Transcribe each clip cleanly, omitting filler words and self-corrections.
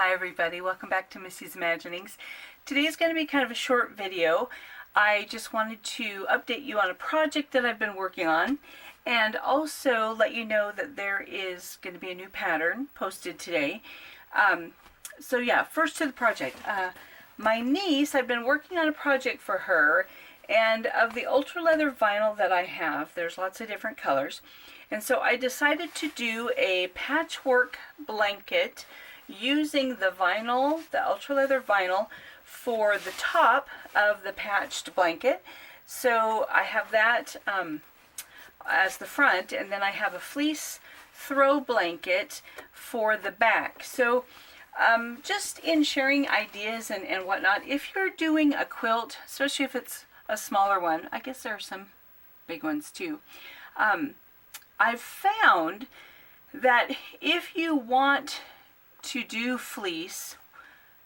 Hi everybody, welcome back to Missy's Imaginings. Today is going to be kind of a short video. I just wanted to update you on a project that I've been working on and also let you know that there is going to be a new pattern posted today. So yeah, first to the project. My niece, I've been working on a project for her, and of the ultra leather vinyl that I have, there's lots of different colors, and so I decided to do a patchwork blanket using the vinyl, the ultra leather vinyl, for the top of the patched blanket. So I have that as the front, and then I have a fleece throw blanket for the back. So just in sharing ideas and whatnot, if you're doing a quilt, especially if it's a smaller one, I guess there are some big ones too, I've found that if you want to do fleece,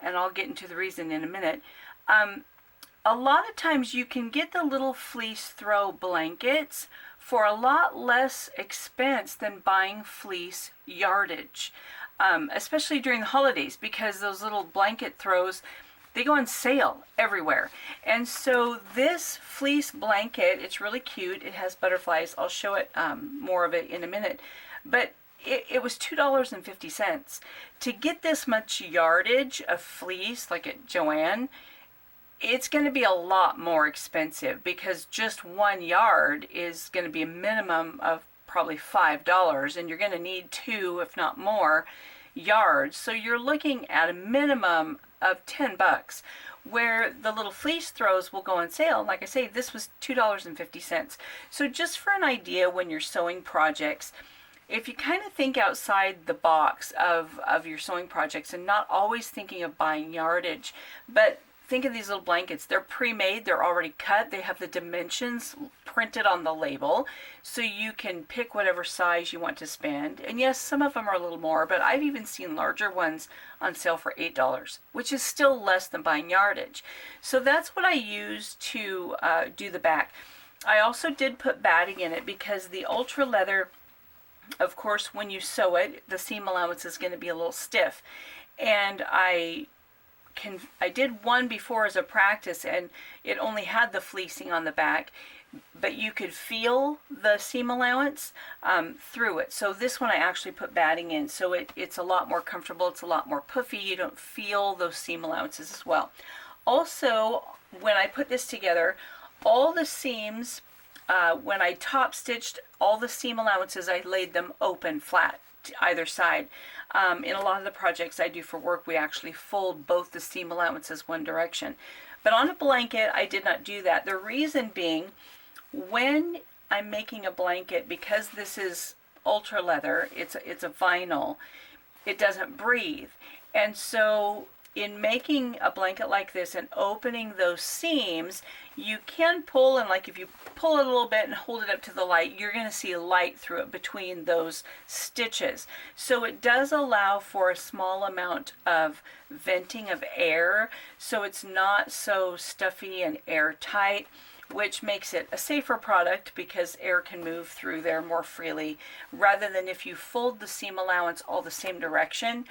and I'll get into the reason in a minute, a lot of times you can get the little fleece throw blankets for a lot less expense than buying fleece yardage, especially during the holidays, because those little blanket throws, they go on sale everywhere. And so this fleece blanket, it's really cute. It has butterflies. I'll show it more of it in a minute. But it was $2.50. To get this much yardage of fleece, like at Joann, it's going to be a lot more expensive, because just 1 yard is going to be a minimum of probably $5, and you're going to need 2, if not more, yards. So you're looking at a minimum of $10, where the little fleece throws will go on sale. Like I say, this was $2.50. So just for an idea, when you're sewing projects, if you kind of think outside the box of your sewing projects and not always thinking of buying yardage, but think of these little blankets. They're pre-made, they're already cut, they have the dimensions printed on the label, so you can pick whatever size you want to spend. And yes, some of them are a little more, but I've even seen larger ones on sale for $8, which is still less than buying yardage. So that's what I use to do the back. I also did put batting in it, because the ultra leather, of course, when you sew it, the seam allowance is going to be a little stiff. And I did one before as a practice, and it only had the fleecing on the back, but you could feel the seam allowance through it. So this one I actually put batting in, so it's a lot more comfortable. It's a lot more puffy. You don't feel those seam allowances as well. Also, when I put this together, all the seams, when I top stitched all the seam allowances, I laid them open flat to either side. In a lot of the projects I do for work, we actually fold both the seam allowances one direction. But on a blanket, I did not do that. The reason being, when I'm making a blanket, because this is ultra leather, it's a vinyl, it doesn't breathe. And so in making a blanket like this and opening those seams, you can pull, and like if you pull it a little bit and hold it up to the light, you're going to see light through it between those stitches. So it does allow for a small amount of venting of air, so it's not so stuffy and airtight, which makes it a safer product, because air can move through there more freely, rather than if you fold the seam allowance all the same direction,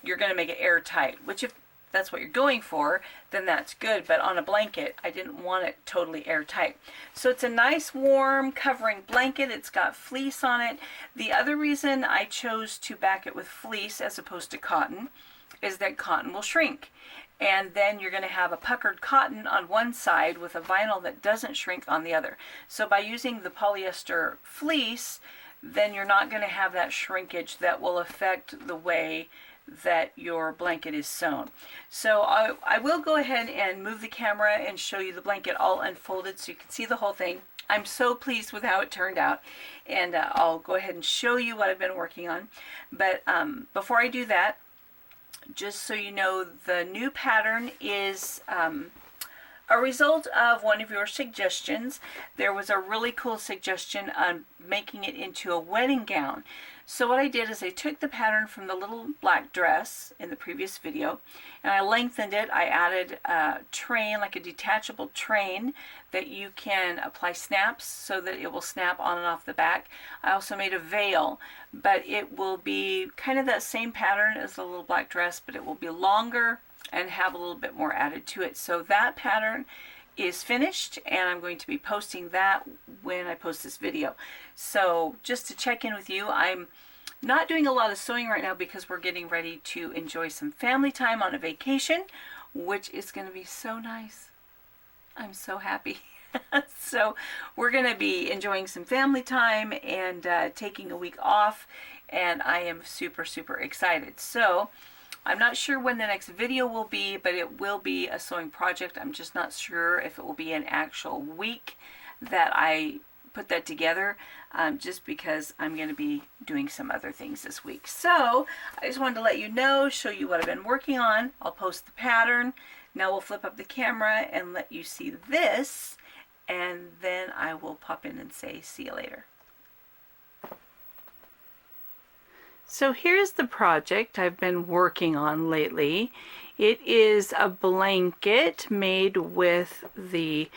you're going to make it airtight, which if that's what you're going for, then that's good. But on a blanket, I didn't want it totally airtight. So it's a nice warm covering blanket. It's got fleece on it. The other reason I chose to back it with fleece as opposed to cotton is that cotton will shrink. And then you're going to have a puckered cotton on one side with a vinyl that doesn't shrink on the other. So by using the polyester fleece, then you're not going to have that shrinkage that will affect the way that your blanket is sewn. So I will go ahead and move the camera and show you the blanket all unfolded so you can see the whole thing. I'm so pleased with how it turned out, and I'll go ahead and show you what I've been working on. But before I do that, just so you know, the new pattern is a result of one of your suggestions. There was a really cool suggestion on making it into a wedding gown. So what I did is I took the pattern from the little black dress in the previous video and I lengthened it. I added a train, like a detachable train that you can apply snaps so that it will snap on and off the back. I also made a veil, but it will be kind of that same pattern as the little black dress, but it will be longer and have a little bit more added to it. So that pattern is finished and I'm going to be posting that when I post this video. So just to check in with you, I'm not doing a lot of sewing right now because we're getting ready to enjoy some family time on a vacation, which is going to be so nice. I'm so happy. So we're going to be enjoying some family time and taking a week off, and I am super, super excited. So I'm not sure when the next video will be, but it will be a sewing project. I'm just not sure if it will be an actual week that I put that together, just because I'm going to be doing some other things this week. So I just wanted to let you know, show you what I've been working on. I'll post the pattern. Now we'll flip up the camera and let you see this, and then I will pop in and say see you later. So here's the project I've been working on lately. It is a blanket made with the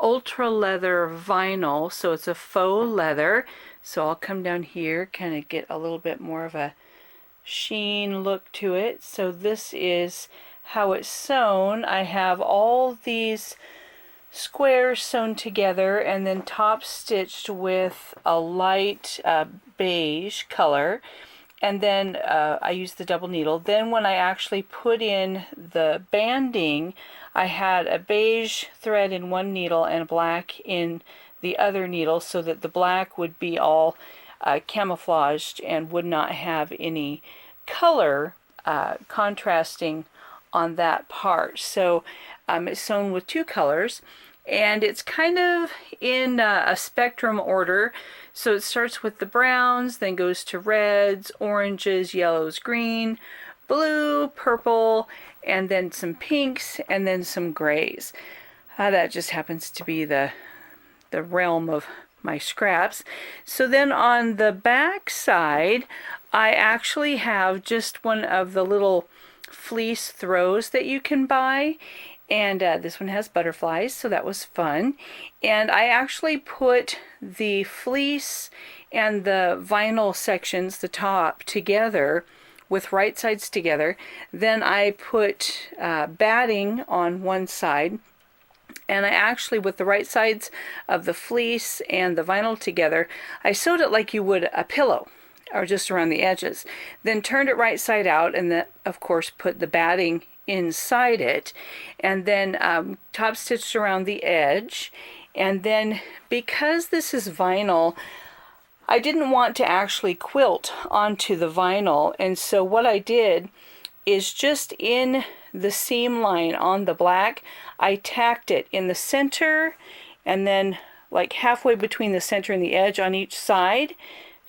ultra leather vinyl, so it's a faux leather. So I'll come down here, kind of get a little bit more of a sheen look to it. So this is how it's sewn. I have all these squares sewn together and then top stitched with a light beige color. And then I use the double needle. Then when I actually put in the banding, I had a beige thread in one needle and black in the other needle, so that the black would be all camouflaged and would not have any color contrasting on that part. So it's sewn with two colors, and it's kind of in a spectrum order. So it starts with the browns, then goes to reds, oranges, yellows, green, blue, purple, and then some pinks, and then some grays. That just happens to be the realm of my scraps. So then on the back side, I actually have just one of the little fleece throws that you can buy. And this one has butterflies, so that was fun. And I actually put the fleece and the vinyl sections, the top, together with right sides together. Then I put batting on one side. And I actually, with the right sides of the fleece and the vinyl together, I sewed it like you would a pillow, or just around the edges. Then turned it right side out, and then, of course, put the batting inside it, and then top stitched around the edge. And then because this is vinyl, I didn't want to actually quilt onto the vinyl, and so what I did is just in the seam line on the black, I tacked it in the center and then like halfway between the center and the edge on each side.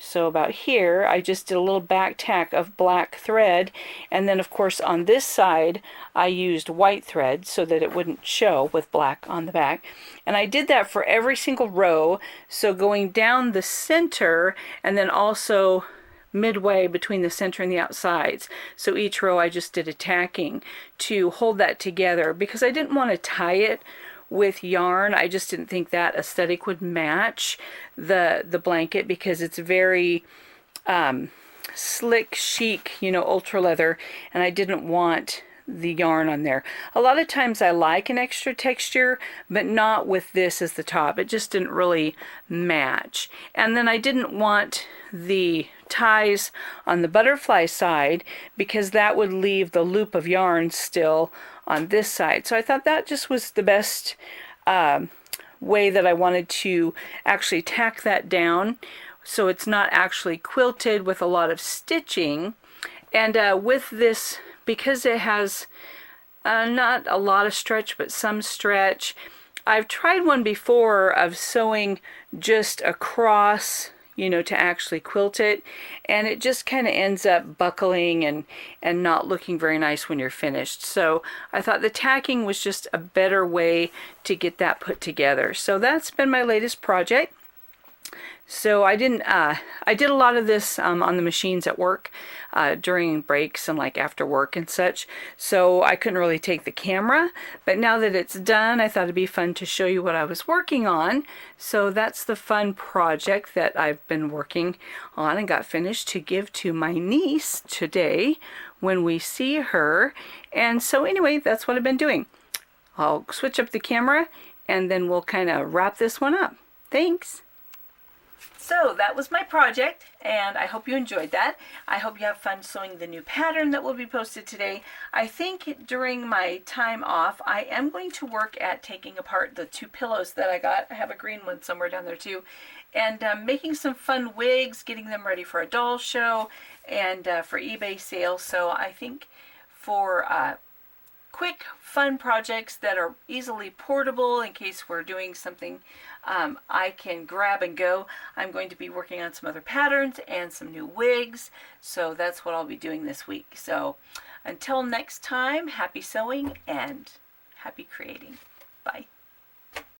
So about here, I just did a little back tack of black thread, and then of course on this side I used white thread so that it wouldn't show with black on the back. And I did that for every single row, so going down the center and then also midway between the center and the outsides. So each row I just did a tacking to hold that together, because I didn't want to tie it with yarn. I just didn't think that aesthetic would match the blanket, because it's very slick chic, you know, ultra leather, and I didn't want the yarn on there. A lot of times I like an extra texture, but not with this as the top. It just didn't really match. And then I didn't want the ties on the butterfly side, because that would leave the loop of yarn still on this side. So I thought that just was the best way that I wanted to actually tack that down, so it's not actually quilted with a lot of stitching. And with this, because it has not a lot of stretch but some stretch, I've tried one before of sewing just across, you know, to actually quilt it, and it just kind of ends up buckling and not looking very nice when you're finished. So I thought the tacking was just a better way to get that put together. So that's been my latest project. So I didn't, I did a lot of this on the machines at work during breaks and like after work and such. So I couldn't really take the camera, but now that it's done, I thought it'd be fun to show you what I was working on. So that's the fun project that I've been working on and got finished to give to my niece today when we see her. And so anyway, that's what I've been doing. I'll switch up the camera and then we'll kind of wrap this one up. Thanks. So that was my project, and I hope you enjoyed that. I hope you have fun sewing the new pattern that will be posted today. I think during my time off, I am going to work at taking apart the 2 pillows that I got. I have a green one somewhere down there too. And making some fun wigs, getting them ready for a doll show and for eBay sale. So I think for quick, fun projects that are easily portable in case we're doing something I can grab and go. I'm going to be working on some other patterns and some new wigs, so that's what I'll be doing this week. So until next time, happy sewing and happy creating. Bye.